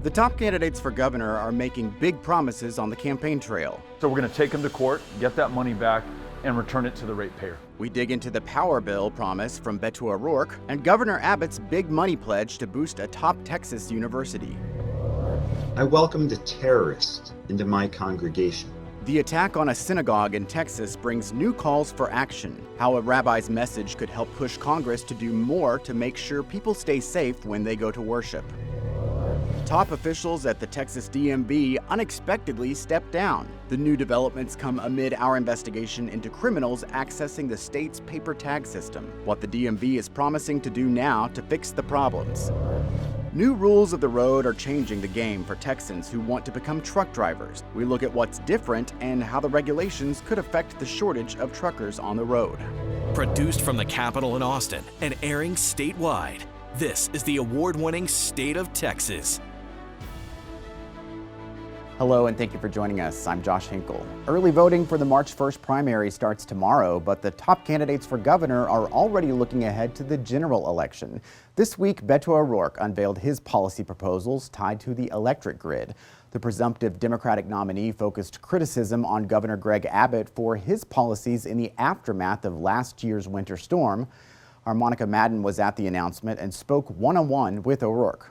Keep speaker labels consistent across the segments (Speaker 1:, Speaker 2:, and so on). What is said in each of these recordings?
Speaker 1: The top candidates for governor are making big promises on the campaign trail.
Speaker 2: So we're going to take them to court, get that money back, and return it to the ratepayer.
Speaker 1: We dig into the power bill promise from Beto O'Rourke and Governor Abbott's big money pledge to boost a top Texas university.
Speaker 3: I welcomed a terrorist into my congregation.
Speaker 1: The attack on a synagogue in Texas brings new calls for action. How a rabbi's message could help push Congress to do more to make sure people stay safe when they go to worship. Top officials at the Texas DMV unexpectedly stepped down. The new developments come amid our investigation into criminals accessing the state's paper tag system. What the DMV is promising to do now to fix the problems. New rules of the road are changing the game for Texans who want to become truck drivers. We look at what's different and how the regulations could affect the shortage of truckers on the road.
Speaker 4: Produced from the Capitol in Austin and airing statewide, this is the award-winning State of Texas.
Speaker 1: Hello and thank you for joining us. I'm Josh Hinkle. Early voting for the March 1st primary starts tomorrow, but the top candidates for governor are already looking ahead to the general election. This week, Beto O'Rourke unveiled his policy proposals tied to the electric grid. The presumptive Democratic nominee focused criticism on Governor Greg Abbott for his policies in the aftermath of last year's winter storm. Our Monica Madden was at the announcement and spoke one-on-one with O'Rourke.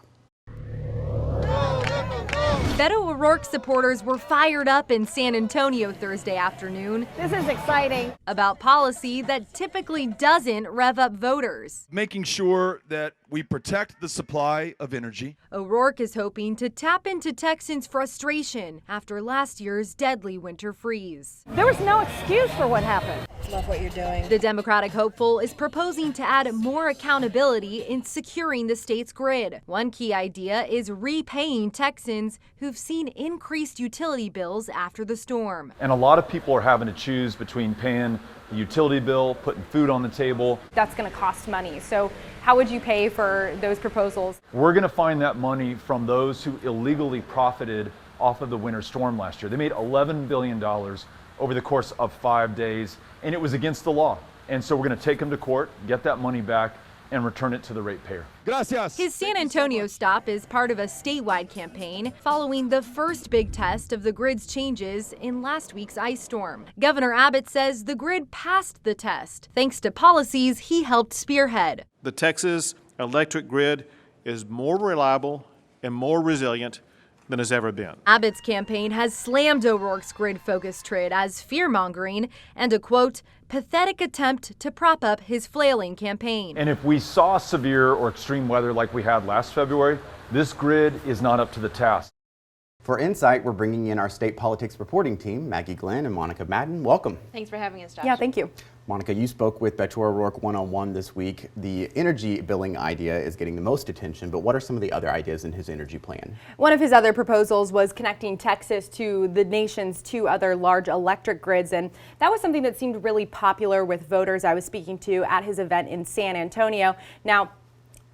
Speaker 5: Beto O'Rourke supporters were fired up in San Antonio Thursday afternoon.
Speaker 6: This is exciting.
Speaker 5: About policy that typically doesn't rev up voters.
Speaker 7: Making sure that we protect the supply of energy.
Speaker 5: O'Rourke is hoping to tap into Texans' frustration after last year's deadly winter freeze.
Speaker 6: There was no excuse for what happened.
Speaker 8: Love what you're doing.
Speaker 5: The Democratic hopeful is proposing to add more accountability in securing the state's grid. One key idea is repaying Texans who've seen increased utility bills after the storm.
Speaker 2: And a lot of people are having to choose between paying the utility bill, putting food on the table.
Speaker 9: That's going to cost money. So how would you pay for those proposals?
Speaker 2: We're going to find that money from those who illegally profited off of the winter storm last year. They made $11 billion over the course of 5 days, and it was against the law. And so we're going to take them to court, get that money back, and return it to the ratepayer.
Speaker 7: Gracias.
Speaker 5: His San Antonio stop is part of a statewide campaign following the first big test of the grid's changes in last week's ice storm. Governor Abbott says the grid passed the test thanks to policies he helped spearhead.
Speaker 10: The Texas electric grid is more reliable and more resilient than has ever been.
Speaker 5: Abbott's campaign has slammed O'Rourke's grid-focused trade as fear-mongering and a, quote, pathetic attempt to prop up his flailing campaign.
Speaker 2: And if we saw severe or extreme weather like we had last February, this grid is not up to the task.
Speaker 1: For Insight, we're bringing in our state politics reporting team, Maggie Glenn and Monica Madden. Welcome.
Speaker 9: Thanks for having us, Josh.
Speaker 6: Yeah, thank you.
Speaker 1: Monica, you spoke with Beto O'Rourke one-on-one this week. The energy billing idea is getting the most attention, but what are some of the other ideas in his energy plan?
Speaker 9: One of his other proposals was connecting Texas to the nation's two other large electric grids, and that was something that seemed really popular with voters I was speaking to at his event in San Antonio. Now,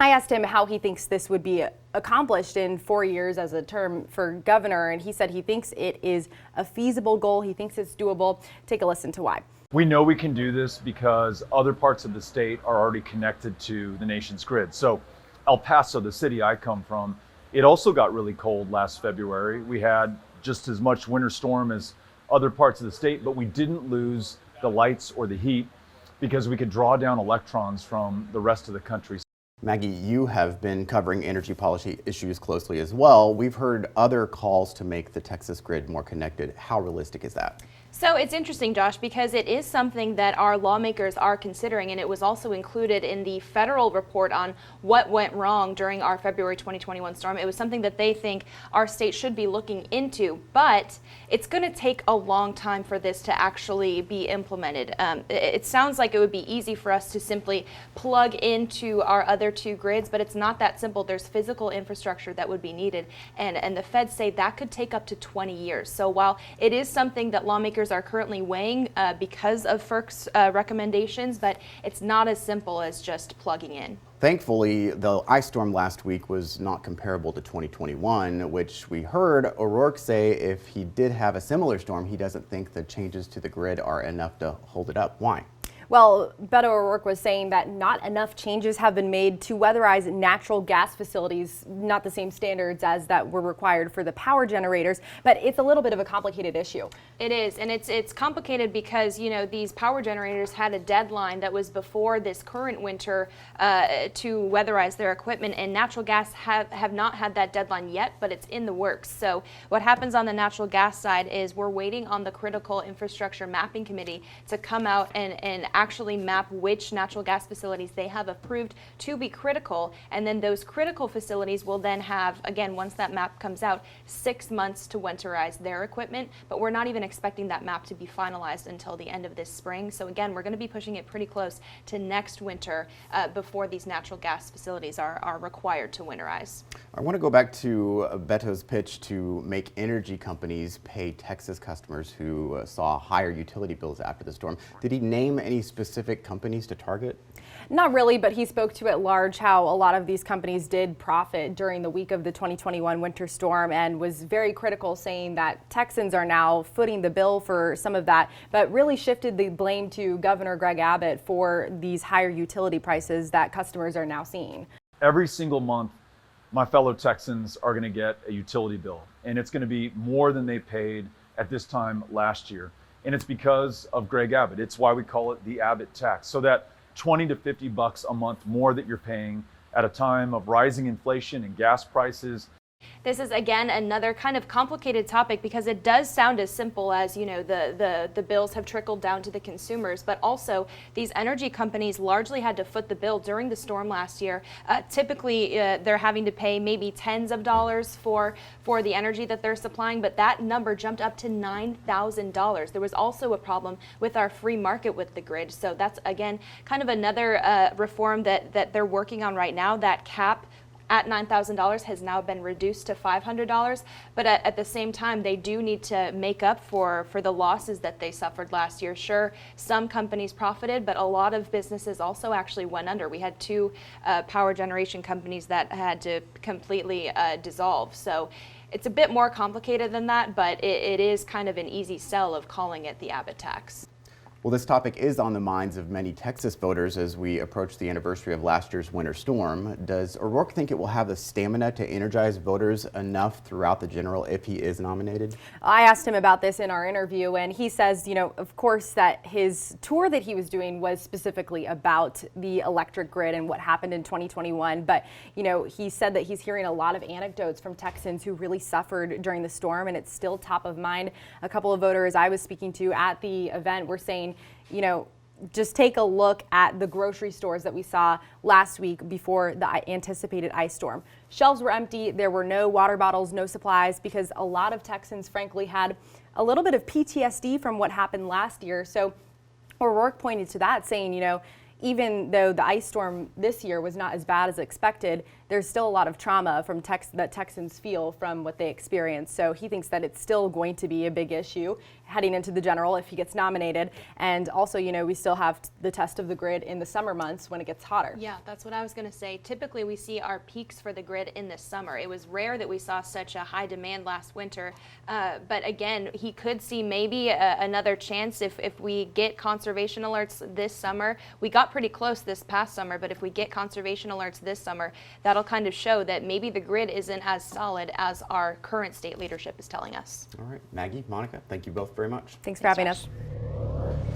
Speaker 9: I asked him how he thinks this would be accomplished in 4 years as a term for governor, and he said he thinks it is a feasible goal. He thinks it's doable. Take a listen to why.
Speaker 2: We know we can do this because other parts of the state are already connected to the nation's grid. So El Paso, the city I come from, it also got really cold last February. We had just as much winter storm as other parts of the state, but we didn't lose the lights or the heat because we could draw down electrons from the rest of the country.
Speaker 1: Maggie, you have been covering energy policy issues closely as well. We've heard other calls to make the Texas grid more connected. How realistic is that?
Speaker 8: So it's interesting, Josh, because it is something that our lawmakers are considering, and it was also included in the federal report on what went wrong during our February 2021 storm. It was something that they think our state should be looking into, but it's going to take a long time for this to actually be implemented. It sounds like it would be easy for us to simply plug into our other two grids, but it's not that simple. There's physical infrastructure that would be needed, and the feds say that could take up to 20 years. So while it is something that lawmakers are currently weighing because of FERC's recommendations, but it's not as simple as just plugging in.
Speaker 1: Thankfully, the ice storm last week was not comparable to 2021, which we heard O'Rourke say if he did have a similar storm, he doesn't think the changes to the grid are enough to hold it up. Why?
Speaker 9: Well, Beto O'Rourke was saying that not enough changes have been made to weatherize natural gas facilities, not the same standards as that were required for the power generators, but it's a little bit of a complicated issue.
Speaker 8: It is, and it's complicated because, you know, these power generators had a deadline that was before this current winter to weatherize their equipment, and natural gas have not had that deadline yet, but it's in the works. So what happens on the natural gas side is we're waiting on the Critical Infrastructure Mapping Committee to come out and actually map which natural gas facilities they have approved to be critical, and then those critical facilities will then have, again, once that map comes out, 6 months to winterize their equipment, but we're not even expecting that map to be finalized until the end of this spring. So again, we're going to be pushing it pretty close to next winter before these natural gas facilities are required to winterize.
Speaker 1: I want to go back to Beto's pitch to make energy companies pay Texas customers who saw higher utility bills after the storm. Did he name any specific companies to target?
Speaker 9: Not really, but he spoke to at large how a lot of these companies did profit during the week of the 2021 winter storm, and was very critical, saying that Texans are now footing the bill for some of that, but really shifted the blame to Governor Greg Abbott for these higher utility prices that customers are now seeing.
Speaker 2: Every single month, my fellow Texans are going to get a utility bill, and it's going to be more than they paid at this time last year. And it's because of Greg Abbott. It's why we call it the Abbott tax. So that 20 to 50 bucks a month more that you're paying at a time of rising inflation and gas prices.
Speaker 8: This is, again, another kind of complicated topic because it does sound as simple as, you know, the bills have trickled down to the consumers, but also these energy companies largely had to foot the bill during the storm last year. Typically, they're having to pay maybe tens of dollars for the energy that they're supplying, but that number jumped up to $9,000. There was also a problem with our free market with the grid. So that's, again, kind of another reform that they're working on right now. That cap at $9,000 has now been reduced to $500, but at the same time, they do need to make up for the losses that they suffered last year. Sure, some companies profited, but a lot of businesses also actually went under. We had two power generation companies that had to completely dissolve. So it's a bit more complicated than that, but it is kind of an easy sell of calling it the Abbott tax.
Speaker 1: Well, this topic is on the minds of many Texas voters as we approach the anniversary of last year's winter storm. Does O'Rourke think it will have the stamina to energize voters enough throughout the general if he is nominated?
Speaker 9: I asked him about this in our interview, and he says, you know, of course, that his tour that he was doing was specifically about the electric grid and what happened in 2021. But, you know, he said that he's hearing a lot of anecdotes from Texans who really suffered during the storm, and it's still top of mind. A couple of voters I was speaking to at the event were saying, you know, just take a look at the grocery stores that we saw last week before the anticipated ice storm. Shelves were empty. There were no water bottles, no supplies, because a lot of Texans, frankly, had a little bit of PTSD from what happened last year. So O'Rourke pointed to that, saying, you know, even though the ice storm this year was not as bad as expected, there's still a lot of trauma from that Texans feel from what they experienced. So he thinks that it's still going to be a big issue heading into the general if he gets nominated. And also, you know, we still have the test of the grid in the summer months when it gets hotter.
Speaker 8: Yeah, that's what I was going to say. Typically, we see our peaks for the grid in the summer. It was rare that we saw such a high demand last winter. But again, he could see maybe another chance if we get conservation alerts this summer. We got pretty close this past summer, but if we get conservation alerts this summer, that'll kind of show that maybe the grid isn't as solid as our current state leadership is telling us.
Speaker 1: All right, Maggie, Monica, thank you both very much.
Speaker 9: Thanks for having us.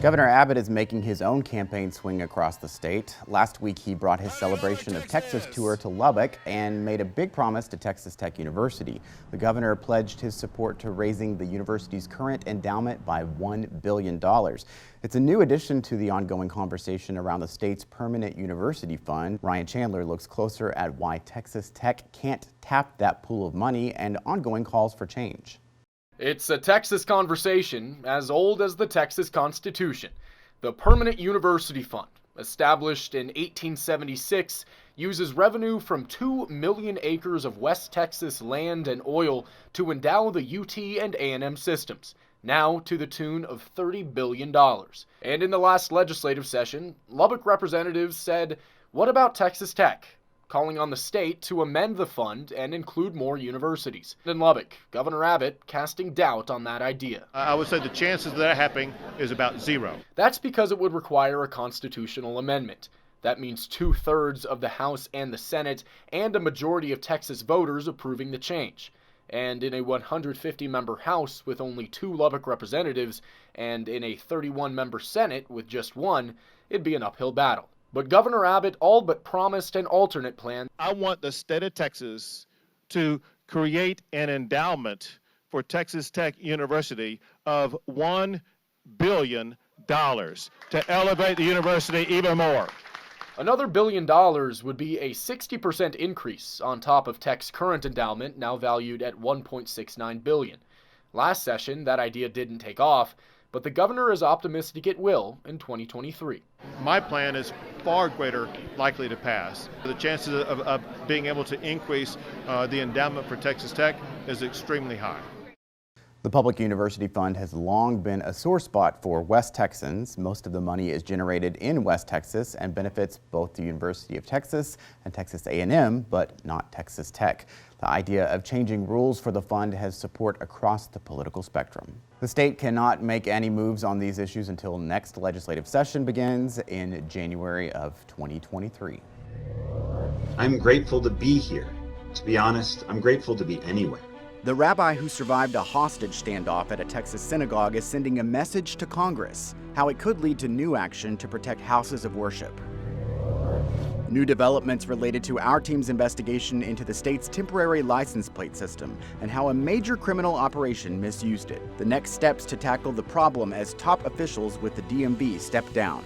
Speaker 1: Governor Abbott is making his own campaign swing across the state. Last week, he brought his Celebration of Texas tour to Lubbock and made a big promise to Texas Tech University. The governor pledged his support to raising the university's current endowment by $1 billion. It's a new addition to the ongoing conversation around the state's permanent university fund. Ryan Chandler looks closer at why Texas Tech can't tap that pool of money and ongoing calls for change.
Speaker 11: It's a Texas conversation as old as the Texas Constitution. The Permanent University Fund, established in 1876, uses revenue from 2 million acres of West Texas land and oil to endow the UT and A&M systems, now to the tune of $30 billion. And in the last legislative session, Lubbock representatives said, "What about Texas Tech? calling on the state to amend the fund and include more universities. In Lubbock, Governor Abbott casting doubt on that idea.
Speaker 10: I would say the chances of that happening is about zero.
Speaker 11: That's because it would require a constitutional amendment. That means 2/3 of the House and the Senate and a majority of Texas voters approving the change. And in a 150-member House with only 2 Lubbock representatives and in a 31-member Senate with just 1, it'd be an uphill battle. But Governor Abbott all but promised an alternate plan.
Speaker 10: I want the state of Texas to create an endowment for Texas Tech University of $1 billion to elevate the university even more.
Speaker 11: Another $1 billion would be a 60% increase on top of Tech's current endowment, now valued at $1.69 billion. Last session, that idea didn't take off, but the governor is optimistic it will in 2023.
Speaker 10: My plan is far greater likely to pass. The chances of being able to increase the endowment for Texas Tech is extremely high.
Speaker 1: The Public University Fund has long been a sore spot for West Texans. Most of the money is generated in West Texas and benefits both the University of Texas and Texas A&M, but not Texas Tech. The idea of changing rules for the fund has support across the political spectrum. The state cannot make any moves on these issues until next legislative session begins in January of 2023.
Speaker 3: I'm grateful to be here. To be honest, I'm grateful to be anywhere.
Speaker 1: The rabbi who survived a hostage standoff at a Texas synagogue is sending a message to Congress, how it could lead to new action to protect houses of worship. New developments related to our team's investigation into the state's temporary license plate system and how a major criminal operation misused it. The next steps to tackle the problem as top officials with the DMV step down.